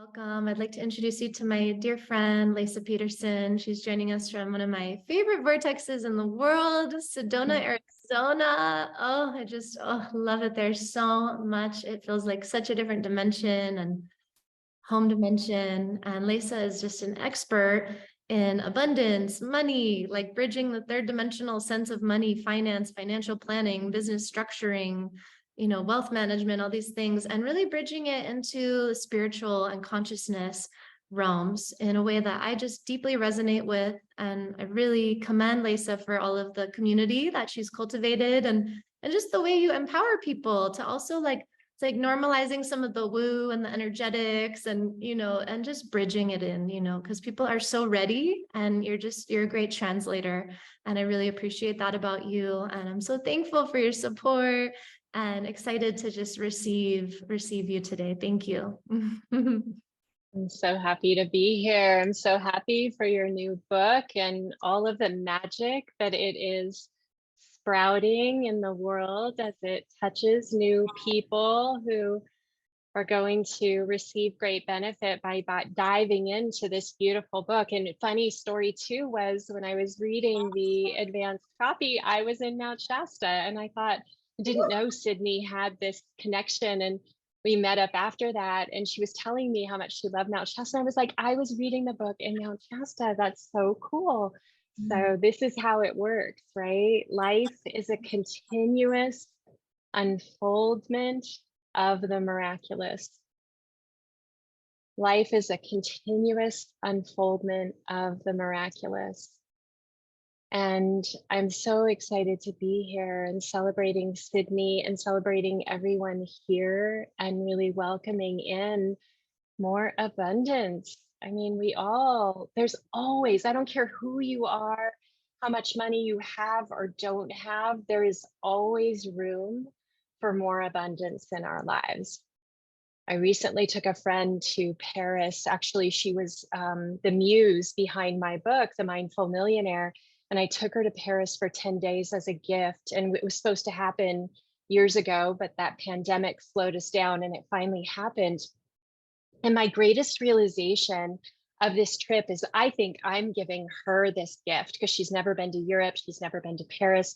Welcome. I'd like to introduce you to my dear friend, Leisa Peterson. She's joining us from one of my favorite vortexes in the world, Sedona, Arizona. Oh, I just love it there so much. It feels like such a different dimension and home dimension. And Leisa is just an expert in abundance, money, like bridging the third dimensional sense of money, finance, financial planning, business structuring, wealth management, all these things, and really bridging it into spiritual and consciousness realms in a way that I just deeply resonate with. And I really commend Leisa for all of the community that she's cultivated and just the way you empower people to also it's like normalizing some of the woo and the energetics and just bridging it in, because people are so ready and you're a great translator. And I really appreciate that about you. And I'm so thankful for your support and excited to just receive you today. Thank you. I'm so happy to be here. I'm so happy for your new book and all of the magic that it is sprouting in the world as it touches new people who are going to receive great benefit by diving into this beautiful book. And funny story too was when I was reading the advanced copy, I was in Mount Shasta and I didn't know Sydney had this connection, and we met up after that and she was telling me how much she loved Mount Shasta. I was like, I was reading the book in Mount Shasta. That's so cool. So this is how it works, right? Life is a continuous unfoldment of the miraculous. Life is a continuous unfoldment of the miraculous. And I'm so excited to be here and celebrating Sydney and celebrating everyone here and really welcoming in more abundance. I mean, there's always, I don't care who you are, how much money you have or don't have, there is always room for more abundance in our lives. I recently took a friend to Paris. Actually, she was the muse behind my book, The Mindful Millionaire. And I took her to Paris for 10 days as a gift. And it was supposed to happen years ago, but that pandemic slowed us down and it finally happened. And my greatest realization of this trip is I think I'm giving her this gift because she's never been to Europe. She's never been to Paris.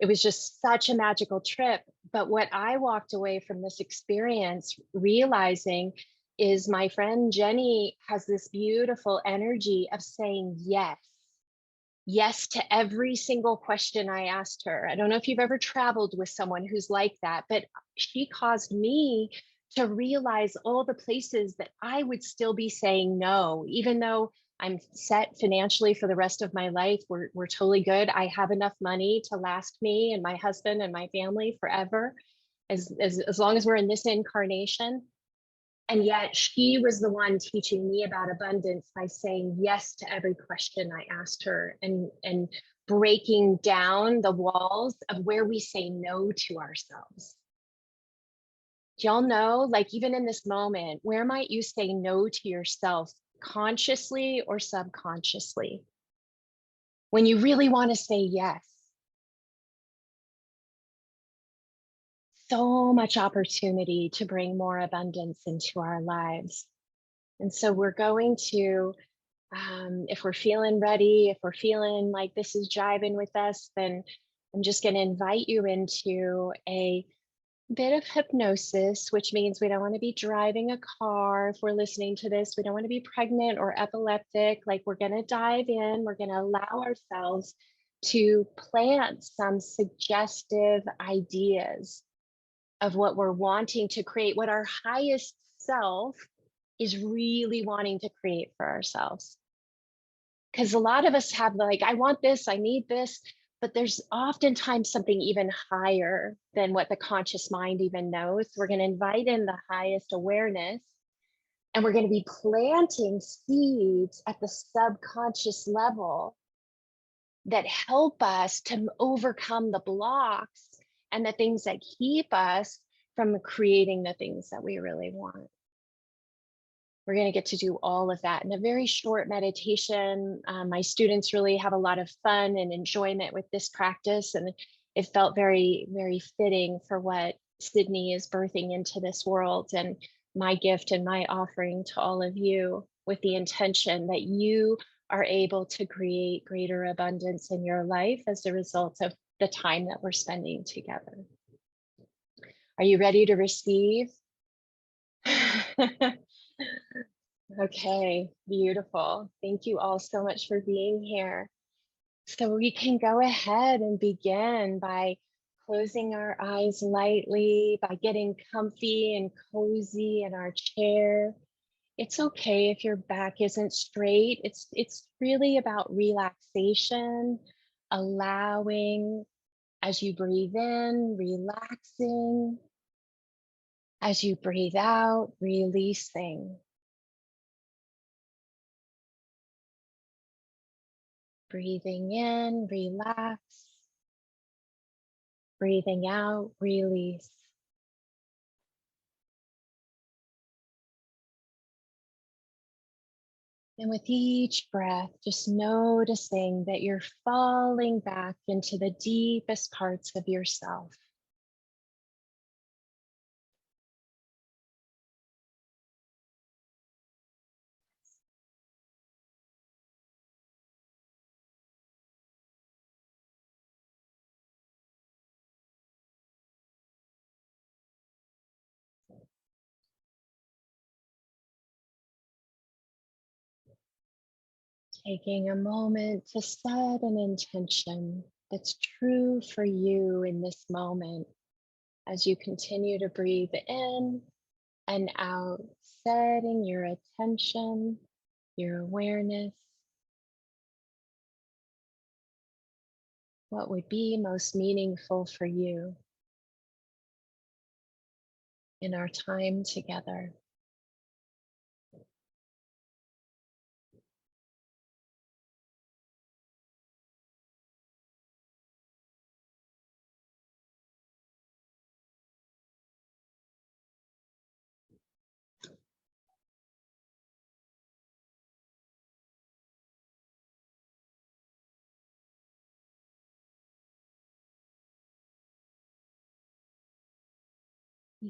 It was just such a magical trip. But what I walked away from this experience realizing is my friend Jenny has this beautiful energy of saying yes to every single question I asked her. I don't know if you've ever traveled with someone who's like that, but she caused me to realize all the places that I would still be saying no, even though I'm set financially for the rest of my life. We're totally good. I have enough money to last me and my husband and my family forever, as long as we're in this incarnation. And yet she was the one teaching me about abundance by saying yes to every question I asked her and breaking down the walls of where we say no to ourselves. Do y'all know, like even in this moment, where might you say no to yourself consciously or subconsciously when you really want to say yes? So much opportunity to bring more abundance into our lives. And so we're going to, if we're feeling ready, if we're feeling like this is jiving with us, then I'm just going to invite you into a bit of hypnosis, which means we don't want to be driving a car. If we're listening to this, we don't want to be pregnant or epileptic. Like we're going to dive in, we're going to allow ourselves to plant some suggestive ideas of what we're wanting to create, what our highest self is really wanting to create for ourselves. Because a lot of us have like, I want this, I need this, but there's oftentimes something even higher than what the conscious mind even knows. We're going to invite in the highest awareness, and we're going to be planting seeds at the subconscious level that help us to overcome the blocks and the things that keep us from creating the things that we really want. We're going to get to do all of that in a very short meditation. My students really have a lot of fun and enjoyment with this practice, and it felt very, very fitting for what Sydney is birthing into this world. And my gift and my offering to all of you with the intention that you are able to create greater abundance in your life as a result of the time that we're spending together. Are you ready to receive? Okay, beautiful. Thank you all so much for being here. So we can go ahead and begin by closing our eyes lightly, by getting comfy and cozy in our chair. It's okay if your back isn't straight. It's really about relaxation, allowing as you breathe in, relaxing. As you breathe out, releasing. Breathing in, relax. Breathing out, release. And with each breath, just noticing that you're falling back into the deepest parts of yourself. Taking a moment to set an intention that's true for you in this moment as you continue to breathe in and out, setting your attention, your awareness, what would be most meaningful for you in our time together.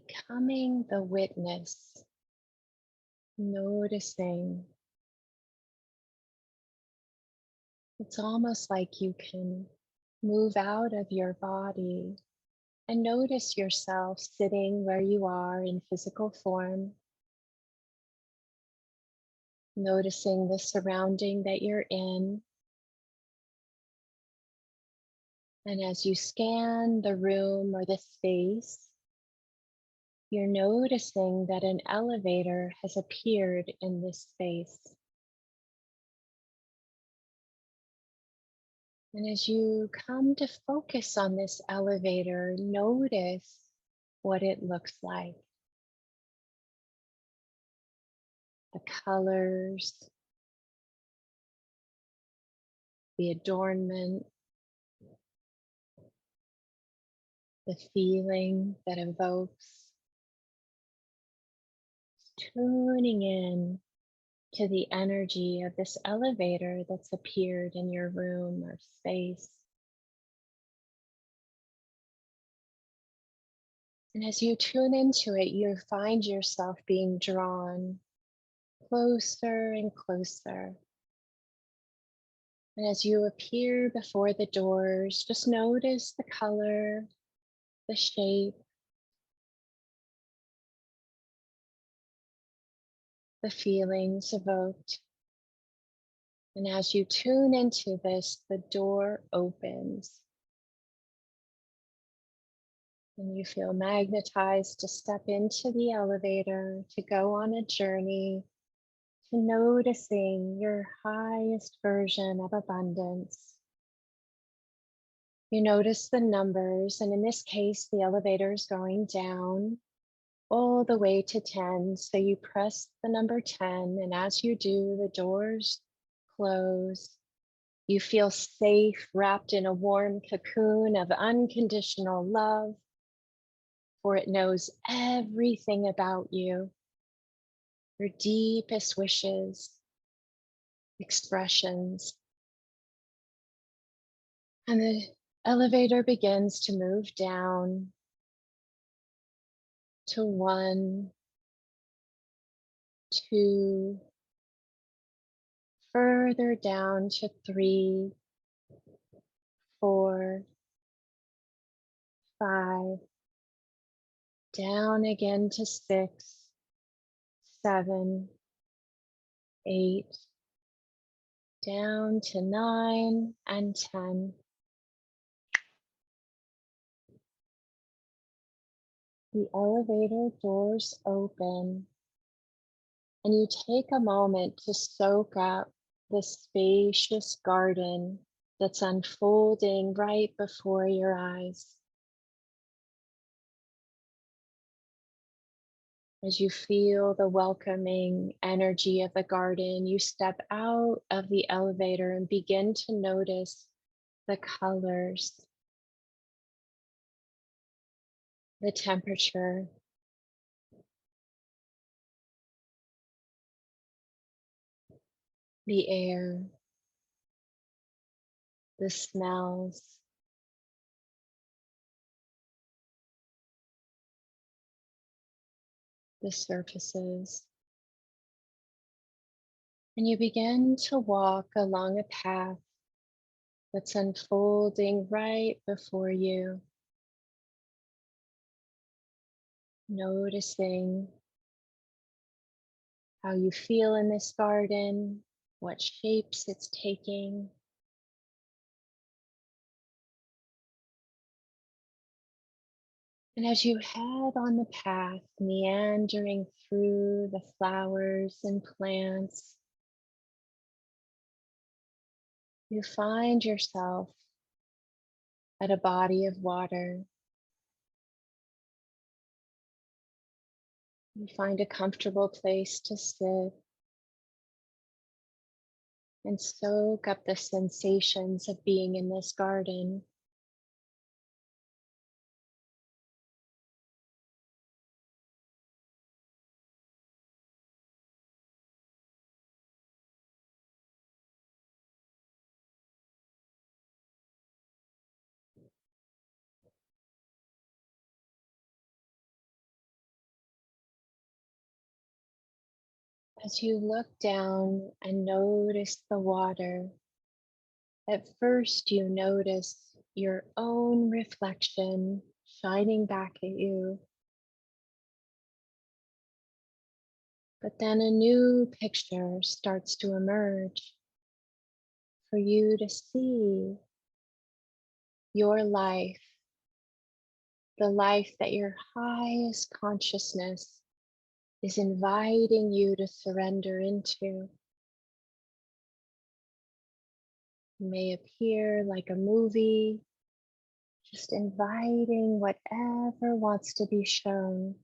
Becoming the witness, noticing. It's almost like you can move out of your body and notice yourself sitting where you are in physical form, noticing the surrounding that you're in. And as you scan the room or the space, you're noticing that an elevator has appeared in this space. And as you come to focus on this elevator, notice what it looks like. The colors, the adornment, the feeling that evokes. Tuning in to the energy of this elevator that's appeared in your room or space. And as you tune into it, you find yourself being drawn closer and closer. And as you appear before the doors, just notice the color, the shape, the feelings evoked. And as you tune into this, the door opens. And you feel magnetized to step into the elevator, to go on a journey, to noticing your highest version of abundance. You notice the numbers, and in this case, the elevator is going down all the way to 10. So you press the number 10, and as you do, the doors close. You feel safe, wrapped in a warm cocoon of unconditional love, for it knows everything about you, your deepest wishes, expressions. And the elevator begins to move down to 1, 2, further down to 3, 4, 5, down again to 6, 7, 8, down to 9 and 10. The elevator doors open, and you take a moment to soak up the spacious garden that's unfolding right before your eyes. As you feel the welcoming energy of the garden, you step out of the elevator and begin to notice the colors, the temperature, the air, the smells, the surfaces. And you begin to walk along a path that's unfolding right before you, noticing how you feel in this garden, what shapes it's taking. And as you head on the path, meandering through the flowers and plants, you find yourself at a body of water. You find a comfortable place to sit and soak up the sensations of being in this garden. As you look down and notice the water, at first you notice your own reflection shining back at you. But then a new picture starts to emerge for you to see your life, the life that your highest consciousness is inviting you to surrender into. It may appear like a movie, just inviting whatever wants to be shown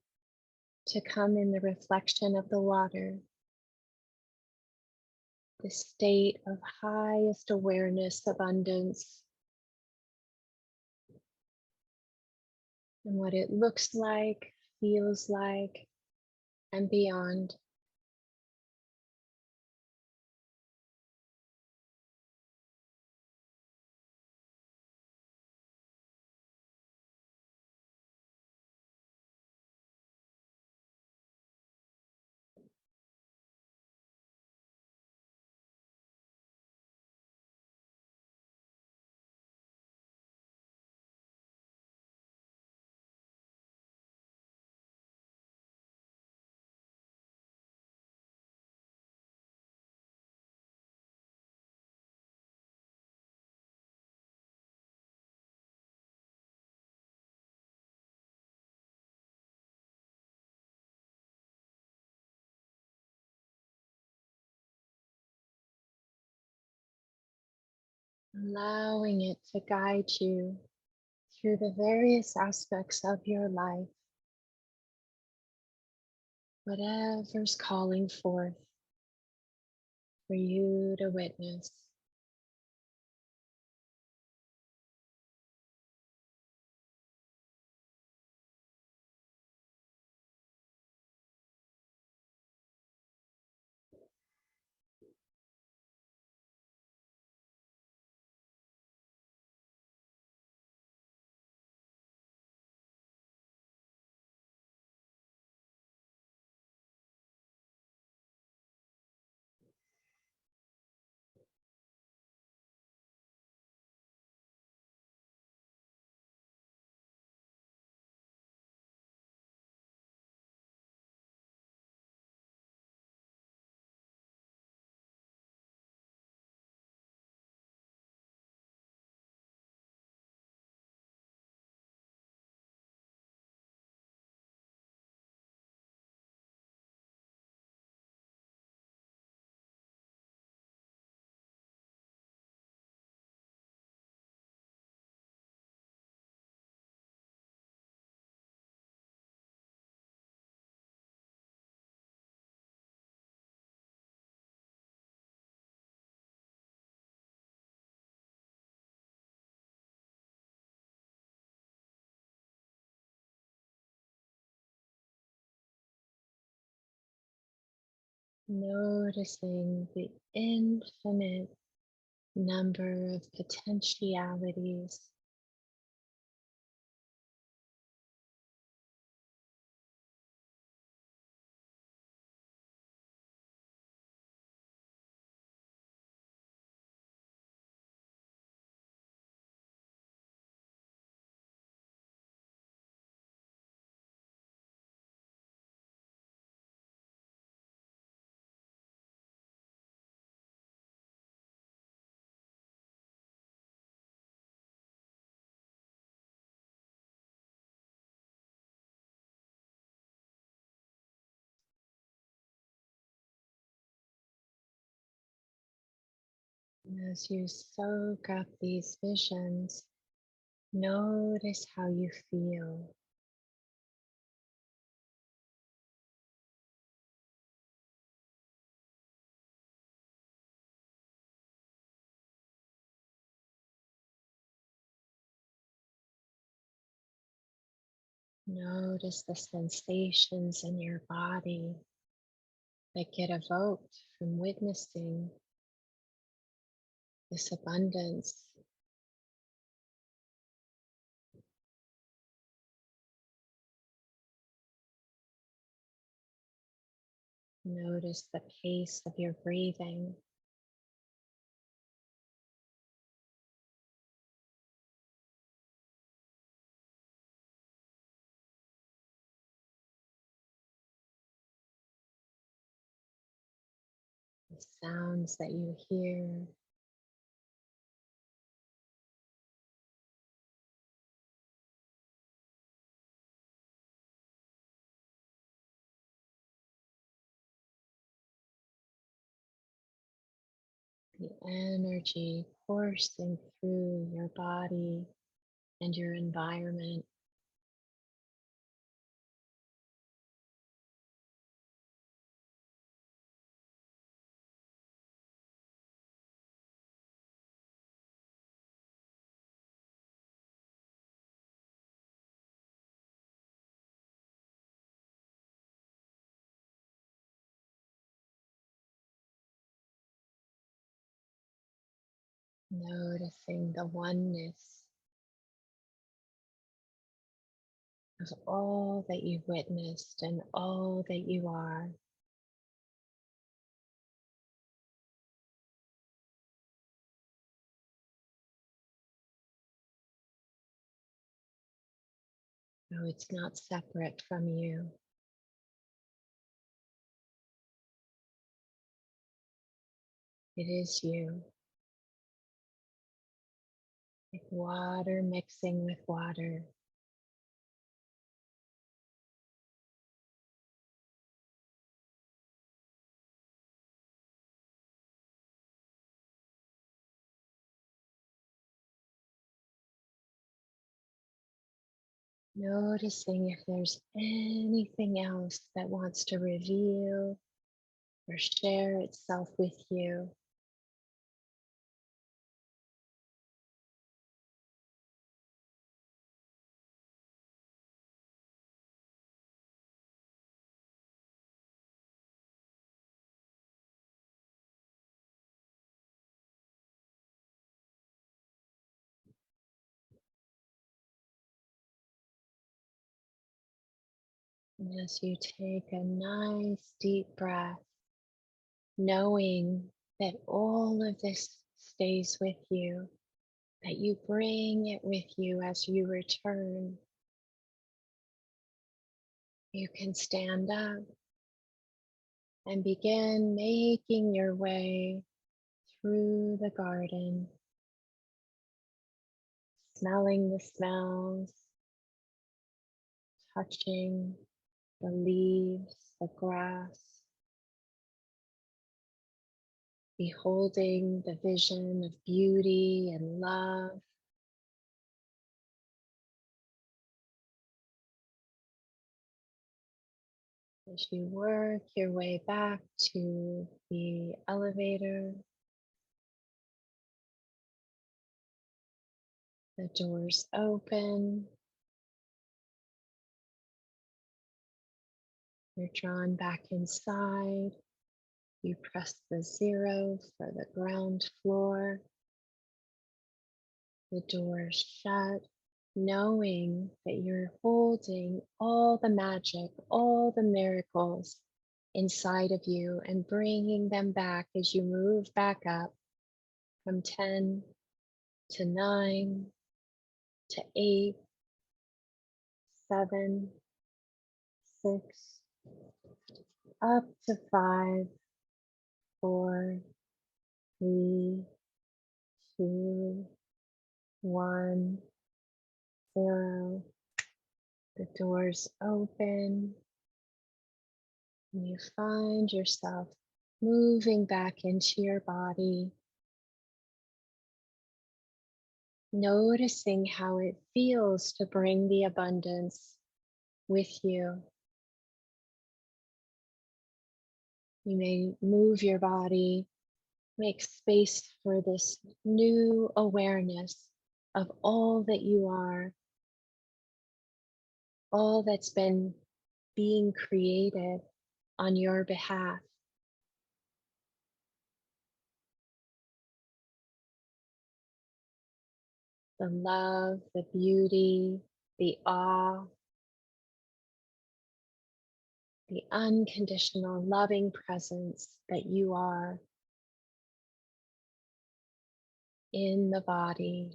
to come in the reflection of the water, the state of highest awareness, abundance, and what it looks like, feels like, and beyond. Allowing it to guide you through the various aspects of your life, whatever's calling forth for you to witness. Noticing the infinite number of potentialities. And as you soak up these visions, notice how you feel. Notice the sensations in your body that get evoked from witnessing this abundance. Notice the pace of your breathing. The sounds that you hear. The energy coursing through your body and your environment. Noticing the oneness of all that you've witnessed and all that you are. No, it's not separate from you. It is you. Like water mixing with water. Noticing if there's anything else that wants to reveal or share itself with you. And as you take a nice deep breath, knowing that all of this stays with you, that you bring it with you as you return, you can stand up and begin making your way through the garden, smelling the smells, touching the leaves, the grass, beholding the vision of beauty and love. As you work your way back to the elevator, the doors open, you're drawn back inside. You press the 0 for the ground floor, the door shut, knowing that you're holding all the magic, all the miracles inside of you and bringing them back as you move back up from 10 to 9 to 8, 7, 6, up to 5, 4, 3, 2, 1, 0. The doors open and you find yourself moving back into your body, noticing how it feels to bring the abundance with you. You may move your body, make space for this new awareness of all that you are, all that's been being created on your behalf. The love, the beauty, the awe, the unconditional loving presence that you are in the body.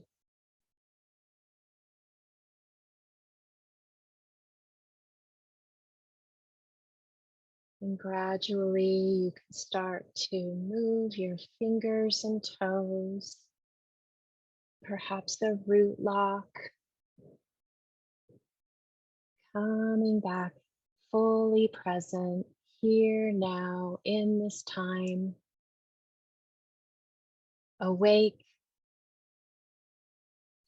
And gradually you can start to move your fingers and toes, perhaps a root lock, coming back fully present here now in this time, awake,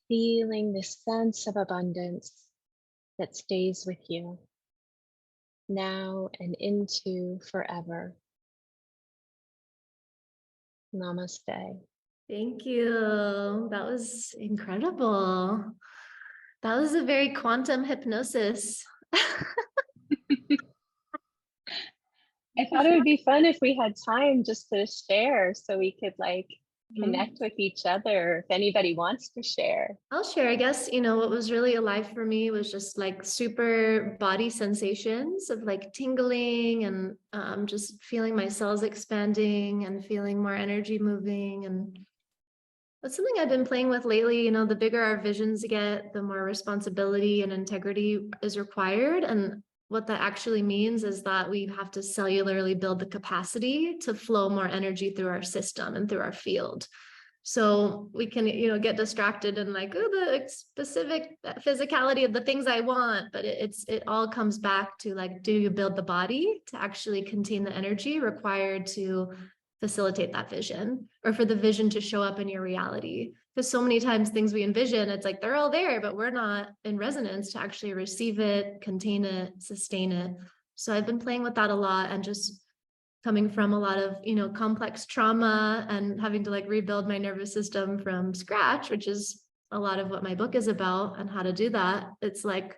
feeling this sense of abundance that stays with you now and into forever. Namaste. Thank you. That was incredible. That was a very quantum hypnosis. I thought it would be fun if we had time just to share so we could connect with each other if anybody wants to share. I'll share, I guess, what was really alive for me was just like super body sensations of like tingling and just feeling my cells expanding and feeling more energy moving. And that's something I've been playing with lately. The bigger our visions get, the more responsibility and integrity is required. And what that actually means is that we have to cellularly build the capacity to flow more energy through our system and through our field. So we can, get distracted and like, oh, the specific physicality of the things I want, but it all comes back to like, do you build the body to actually contain the energy required to facilitate that vision, or for the vision to show up in your reality? Because so many times things we envision, it's like they're all there, but we're not in resonance to actually receive it, contain it, sustain it. So I've been playing with that a lot, and just coming from a lot of, complex trauma and having to like rebuild my nervous system from scratch, which is a lot of what my book is about and how to do that. It's like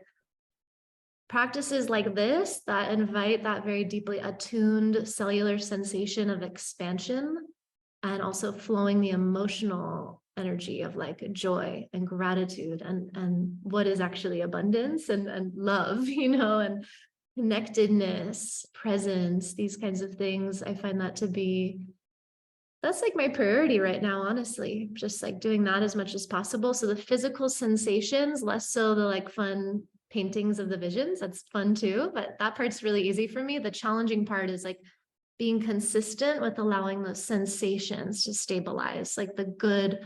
practices like this that invite that very deeply attuned cellular sensation of expansion, and also flowing the emotional energy of like joy and gratitude and what is actually abundance and love, and connectedness, presence, these kinds of things. I find that to be, that's like my priority right now, honestly, just like doing that as much as possible. So the physical sensations, less so the like fun paintings of the visions, that's fun too, but that part's really easy for me. The challenging part is like being consistent with allowing those sensations to stabilize, like the good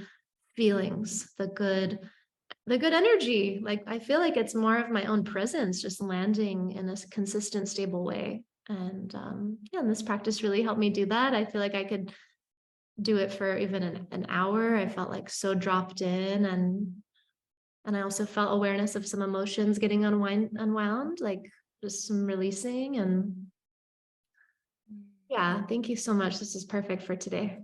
feelings, the good energy. Like I feel like it's more of my own presence just landing in a consistent, stable way. And and this practice really helped me do that. I feel like I could do it for even an hour. I felt like so dropped in, and I also felt awareness of some emotions getting unwound, like just some releasing. And yeah, thank you so much. This is perfect for today.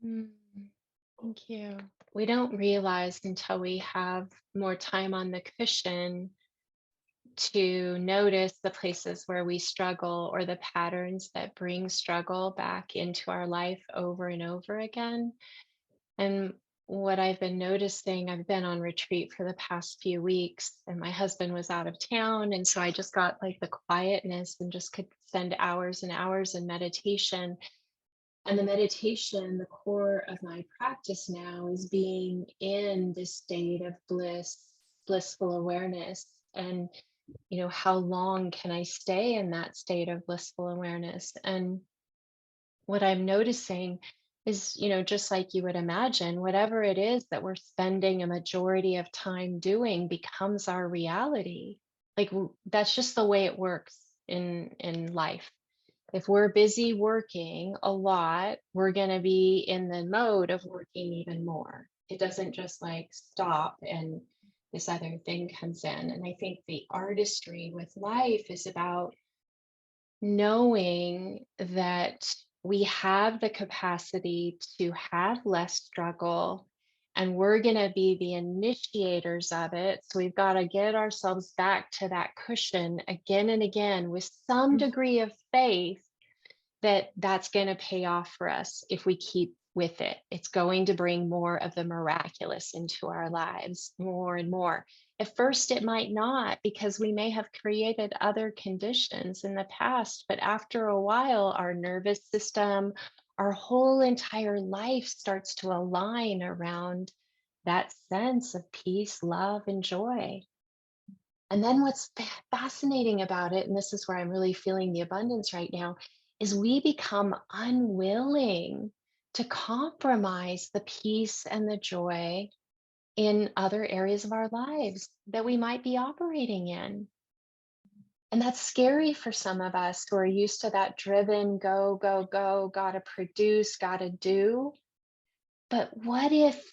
Thank you. We don't realize until we have more time on the cushion to notice the places where we struggle or the patterns that bring struggle back into our life over and over again. And what I've been noticing, I've been on retreat for the past few weeks, and my husband was out of town. And so I just got like the quietness and just could spend hours and hours in meditation. And the meditation, the core of my practice now is being in this state of blissful awareness. And, how long can I stay in that state of blissful awareness? And what I'm noticing is, just like you would imagine, whatever it is that we're spending a majority of time doing becomes our reality. Like that's just the way it works in life. If we're busy working a lot, we're going to be in the mode of working even more. It doesn't just like stop and this other thing comes in. And I think the artistry with life is about knowing that we have the capacity to have less struggle, and we're going to be the initiators of it. So we've got to get ourselves back to that cushion again and again with some degree of faith that that's going to pay off for us if we keep with it. It's going to bring more of the miraculous into our lives, more and more. At first, it might not, because we may have created other conditions in the past, but after a while, our nervous system, our whole entire life starts to align around that sense of peace, love, and joy. And then what's fascinating about it, and this is where I'm really feeling the abundance right now, is we become unwilling to compromise the peace and the joy in other areas of our lives that we might be operating in. And that's scary for some of us who are used to that driven, go, go, go, gotta produce, gotta do. But what if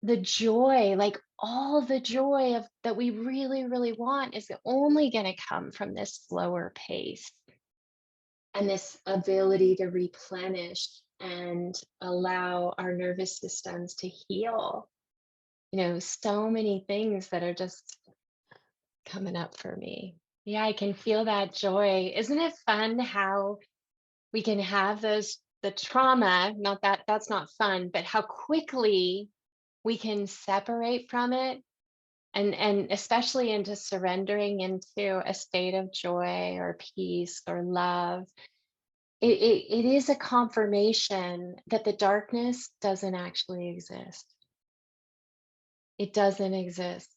the joy, like all the joy of that we really, really want, is only going to come from this slower pace and this ability to replenish and allow our nervous systems to heal? So many things that are just coming up for me. Yeah, I can feel that joy. Isn't it fun how we can have the trauma, not that that's not fun, but how quickly we can separate from it, and especially into surrendering into a state of joy or peace or love. It is a confirmation that the darkness doesn't actually exist. It doesn't exist.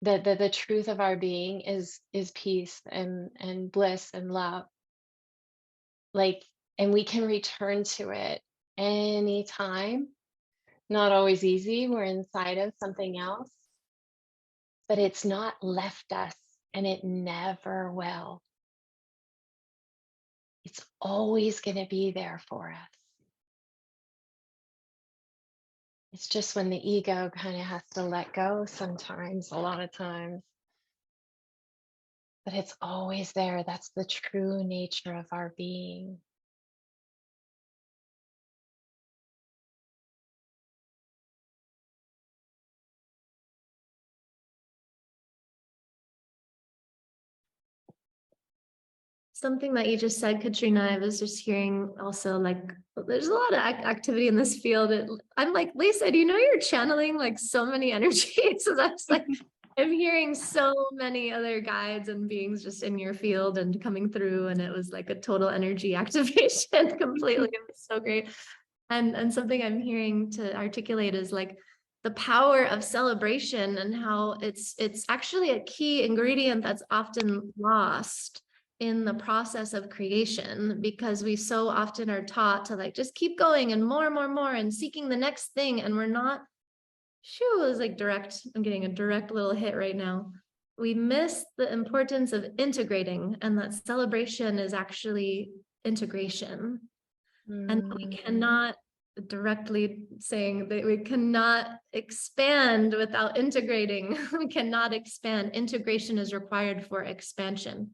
That the truth of our being is peace and bliss and love. Like, and we can return to it anytime. Not always easy. We're inside of something else, but it's not left us, and it never will. It's always going to be there for us. It's just when the ego kind of has to let go sometimes, a lot of times. But it's always there. That's the true nature of our being. Something that you just said, Katrina, I was just hearing also, like, there's a lot of activity in this field. I'm like, Leisa, do you know you're channeling like so many energies? So that's like, I'm hearing so many other guides and beings just in your field and coming through. And it was like a total energy activation completely. It was so great. And something I'm hearing to articulate is like the power of celebration, and how it's actually a key ingredient that's often lost in the process of creation, because we so often are taught to like just keep going and more and seeking the next thing, and we're not. It was like direct. I'm getting a direct little hit right now. We miss the importance of integrating, and that celebration is actually integration. And we cannot, directly saying that we cannot expand without integrating. We cannot expand. Integration is required for expansion.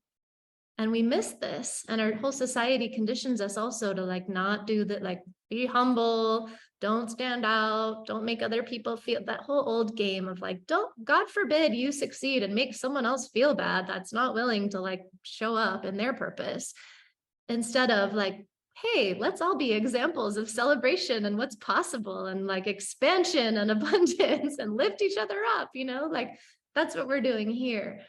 And we miss this. And our whole society conditions us also to like not do that, like be humble, don't stand out, don't make other people feel, that whole old game of like, don't, God forbid you succeed and make someone else feel bad that's not willing to like show up in their purpose. Instead of like, hey, let's all be examples of celebration and what's possible and like expansion and abundance and lift each other up, you know, like that's what we're doing here.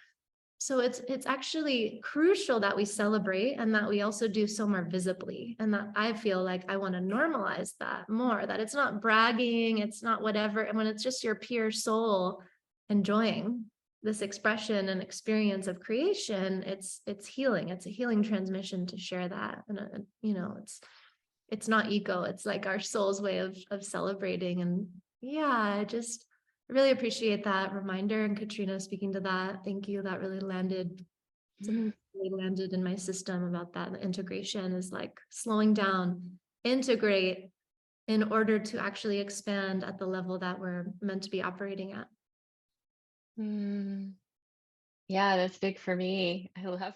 So it's actually crucial that we celebrate and that we also do so more visibly. And that I feel like I want to normalize that more, that it's not bragging, it's not whatever. And when it's just your pure soul enjoying this expression and experience of creation, it's healing. It's a healing transmission to share that. And you know, it's not ego, it's like our soul's way of celebrating. And yeah, I really appreciate that reminder, and Katrina speaking to that. Thank you. That really landed. Something really landed in my system about that. The integration is like slowing down, integrate in order to actually expand at the level that we're meant to be operating at. Yeah, that's big for me. I love